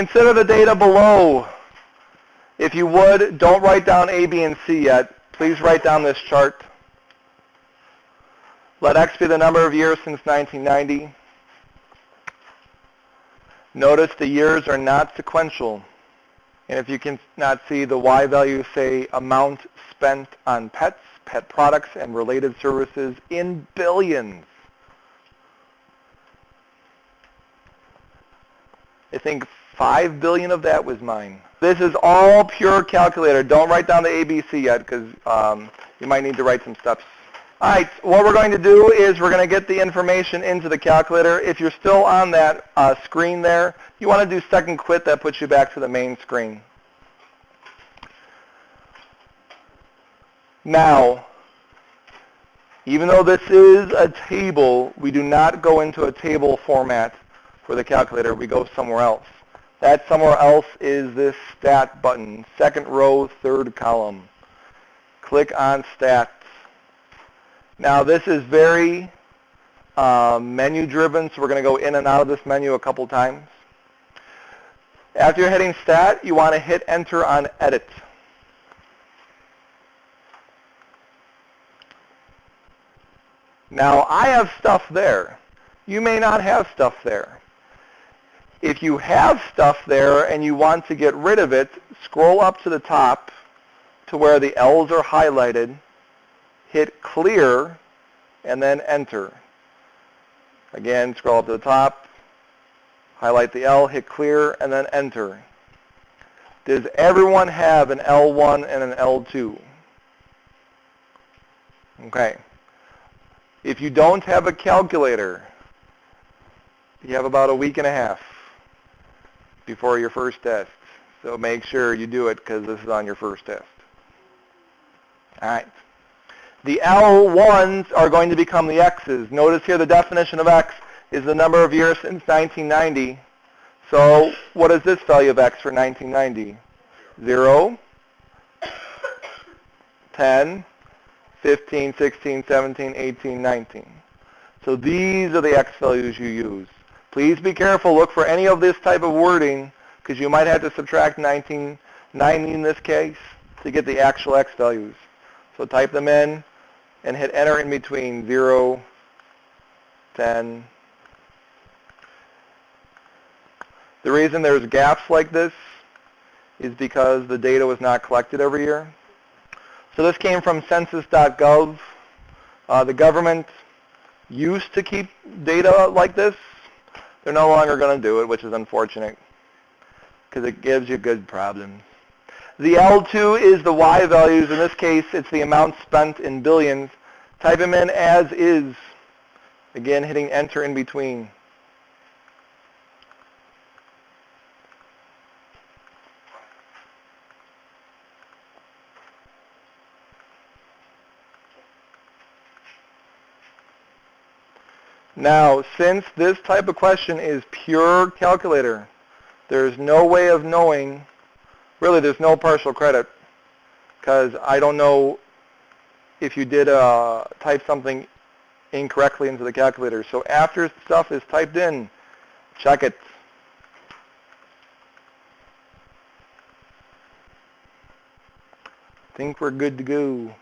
Consider the data below. If you would, don't write down A, B, and C yet. Please write down this chart. Let X be the number of years since 1990. Notice the years are not sequential. And if you can not see, the Y values say amount spent on pets, pet products, and related services in billions. I think 5 billion of that was mine. This is all pure calculator. Don't write down the ABC yet because you might need to write some steps. All right, what we're going to do is we're going to get the information into the calculator. If you're still on that screen there, you want to do second quit. That puts you back to the main screen. Now, even though this is a table, we do not go into a table format for the calculator. We go somewhere else. That somewhere else is this stat button, second row, third column. Click on stats. Now this is very menu driven, so we're going to go in and out of this menu a couple times. After you're hitting stat, you want to hit enter on edit. Now I have stuff there. You may not have stuff there. If you have stuff there and you want to get rid of it, scroll up to the top to where the L's are highlighted, hit clear, and then enter. Again, scroll up to the top, highlight the L, hit clear, and then enter. Does everyone have an L1 and an L2? Okay. If you don't have a calculator, you have about a week and a half before your first test. So make sure you do it because this is on your first test. All right. The L1s are going to become the X's. Notice here the definition of X is the number of years since 1990. So what is this value of X for 1990? 0, 10, 15, 16, 17, 18, 19. So these are the X values you use. Please be careful. Look for any of this type of wording because you might have to subtract 1990 in this case to get the actual X values. So type them in and hit enter in between 0, 10. The reason there's gaps like this is because the data was not collected every year. So this came from census.gov. The government used to keep data like this. They're no longer going to do it, which is unfortunate because it gives you good problems. The L2 is the Y values. In this case, it's the amount spent in billions. Type them in as is. Again, hitting enter in between. Now, since this type of question is pure calculator, there's no way of knowing, really there's no partial credit, because I don't know if you did type something incorrectly into the calculator. So after stuff is typed in, check it. I think we're good to go.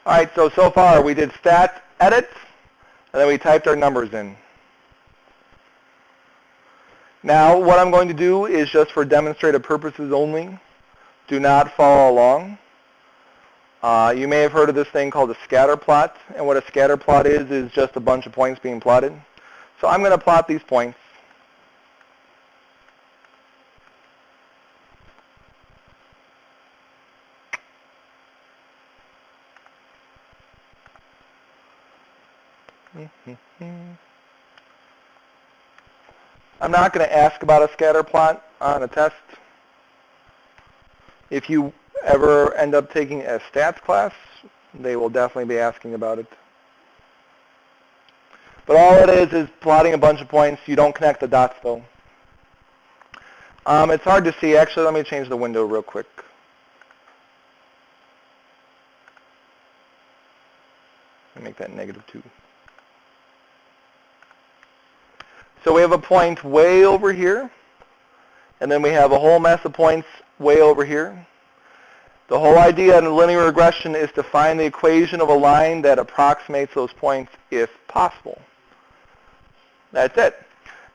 All right, so far we did stat edit, and then we typed our numbers in. Now what I'm going to do is just for demonstrative purposes only. Do not follow along. You may have heard of this thing called a scatter plot, and what a scatter plot is just a bunch of points being plotted. So I'm going to plot these points. I'm not going to ask about a scatter plot on a test. If you ever end up taking a stats class, they will definitely be asking about it. But all it is plotting a bunch of points. You don't connect the dots, though. It's hard to see. Actually, let me change the window real quick. Let me make that -2. So we have a point way over here, and then we have a whole mess of points way over here. The whole idea in linear regression is to find the equation of a line that approximates those points if possible. That's it.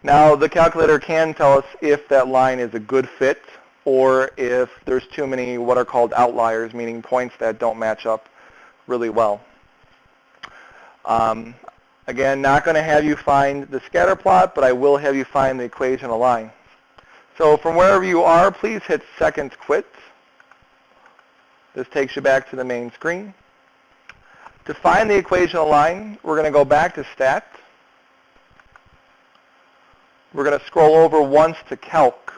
Now the calculator can tell us if that line is a good fit or if there's too many what are called outliers, meaning points that don't match up really well. Again, not going to have you find the scatter plot, but I will have you find the equation of a line. So from wherever you are, please hit second quit. This takes you back to the main screen. To find the equation of a line, we're going to go back to Stat. We're going to scroll over once to Calc.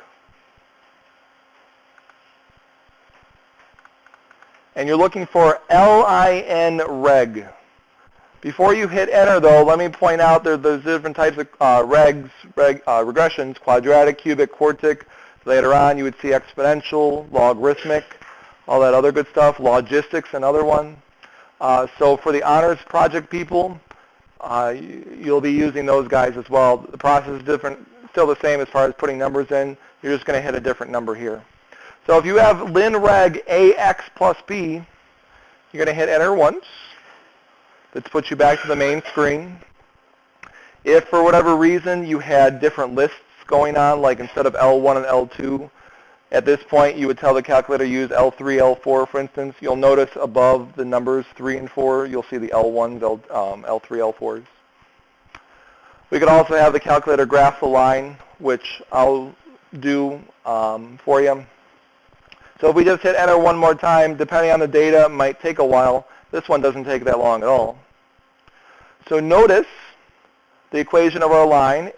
And you're looking for LIN reg. Before you hit enter, though, let me point out there's different types of regressions: quadratic, cubic, quartic. Later on, you would see exponential, logarithmic, all that other good stuff. Logistics, another one. So for the honors project people, you'll be using those guys as well. The process is different, still the same as far as putting numbers in. You're just going to hit a different number here. So if you have ln reg ax plus b, you're going to hit enter once. Let's put you back to the main screen. If for whatever reason you had different lists going on, like instead of L1 and L2, at this point you would tell the calculator to use L3, L4, for instance. You'll notice above the numbers 3 and 4, you'll see the L1s, L3, L4s. We could also have the calculator graph the line, which I'll do for you. So if we just hit enter one more time, depending on the data, it might take a while. This one doesn't take that long at all. So notice the equation of our line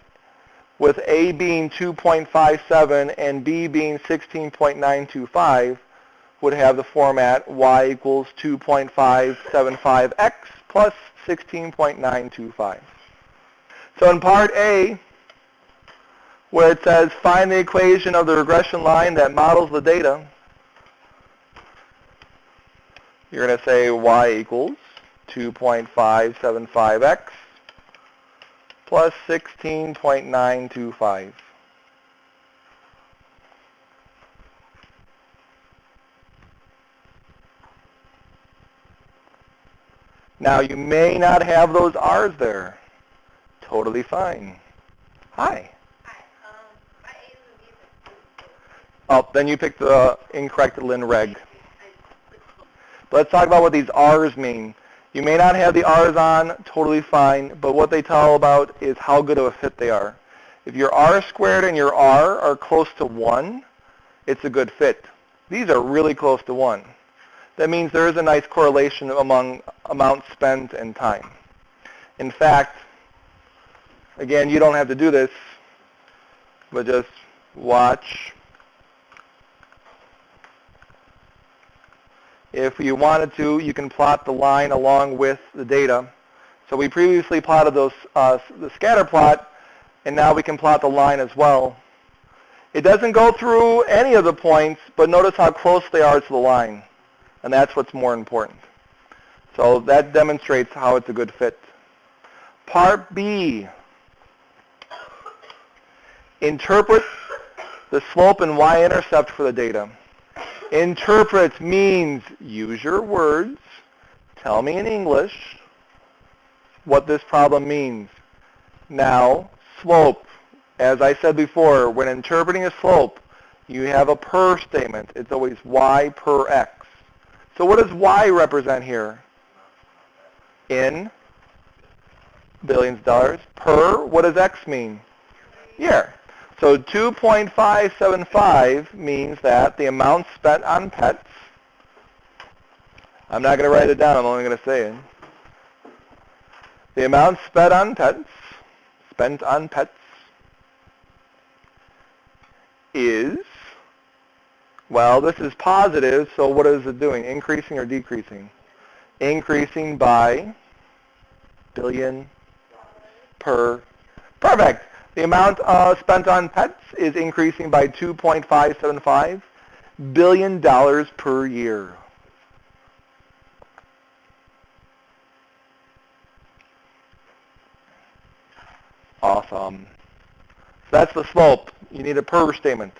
with A being 2.57 and B being 16.925 would have the format y equals 2.575x plus 16.925. So in part A, where it says find the equation of the regression line that models the data, you're going to say y equals 2.575x plus 16.925. Now you may not have those r's there. Totally fine. Hi. Hi. My A isn't either. Oh, then you picked the incorrect ln reg. Let's talk about what these r's mean. You may not have the r's on, totally fine, but what they tell about is how good of a fit they are. If your r squared and your r are close to 1, it's a good fit. These are really close to 1. That means there is a nice correlation among amount spent and time. In fact, again, you don't have to do this, but just watch. If you wanted to, you can plot the line along with the data. So we previously plotted those, the scatter plot, and now we can plot the line as well. It doesn't go through any of the points, but notice how close they are to the line, and that's what's more important. So that demonstrates how it's a good fit. Part B. Interpret the slope and y-intercept for the data. Interpret means use your words. Tell me in English what this problem means. Now, slope. As I said before, when interpreting a slope, you have a per statement. It's always y per x. So what does y represent here? In billions of dollars. Per, what does x mean? Year. So 2.575 means that the amount spent on pets, I'm not going to write it down, I'm only going to say it. The amount spent on pets is, well, this is positive, so what is it doing? Increasing or decreasing? Increasing by billion per, perfect. The amount spent on pets is increasing by $2.575 billion per year. Awesome. That's the slope. You need a per statement.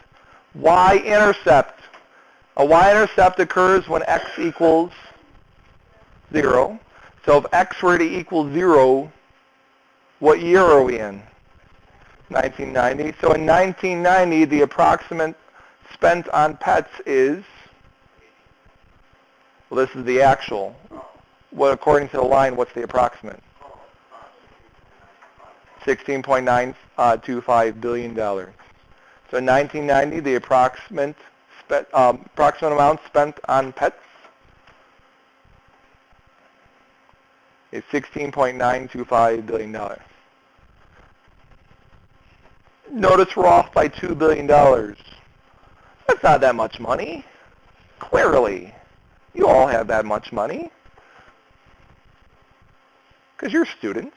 Y-intercept. A y-intercept occurs when x equals 0. So if x were to equal 0, what year are we in? 1990. So in 1990, the approximate spent on pets is, well, this is the actual. What, according to the line, what's the approximate? $16.925 billion. So in 1990, the approximate amount spent on pets is $16.925 billion. Notice we're off by $2 billion. That's not that much money. Clearly, you all have that much money because you're students.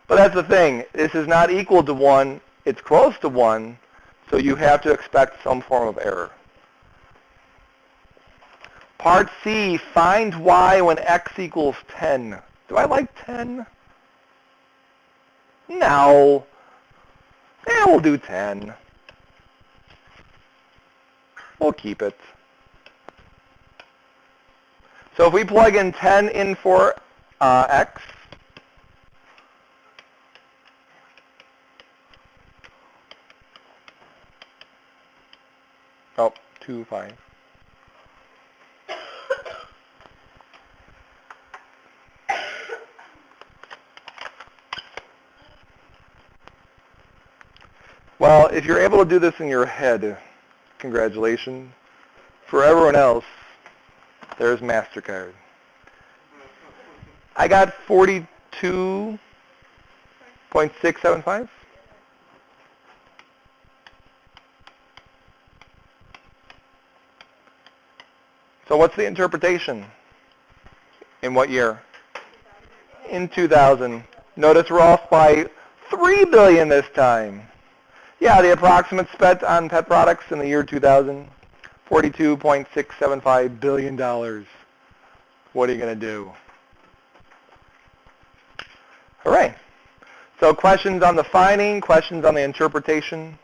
But that's the thing. This is not equal to 1. It's close to 1, so you have to expect some form of error. Part C, find y when x equals 10. Do I like 10? No. Yeah, we'll do 10. We'll keep it. So if we plug in 10 in for x, oh, 2, 5. Well, if you're able to do this in your head, congratulations. For everyone else, there's MasterCard. I got 42.675. So what's the interpretation? In what year? In 2000. Notice we're off by $3 billion this time. Yeah, the approximate spent on pet products in the year 2000, $42.675 billion. What are you going to do? All right. So questions on the finding, questions on the interpretation.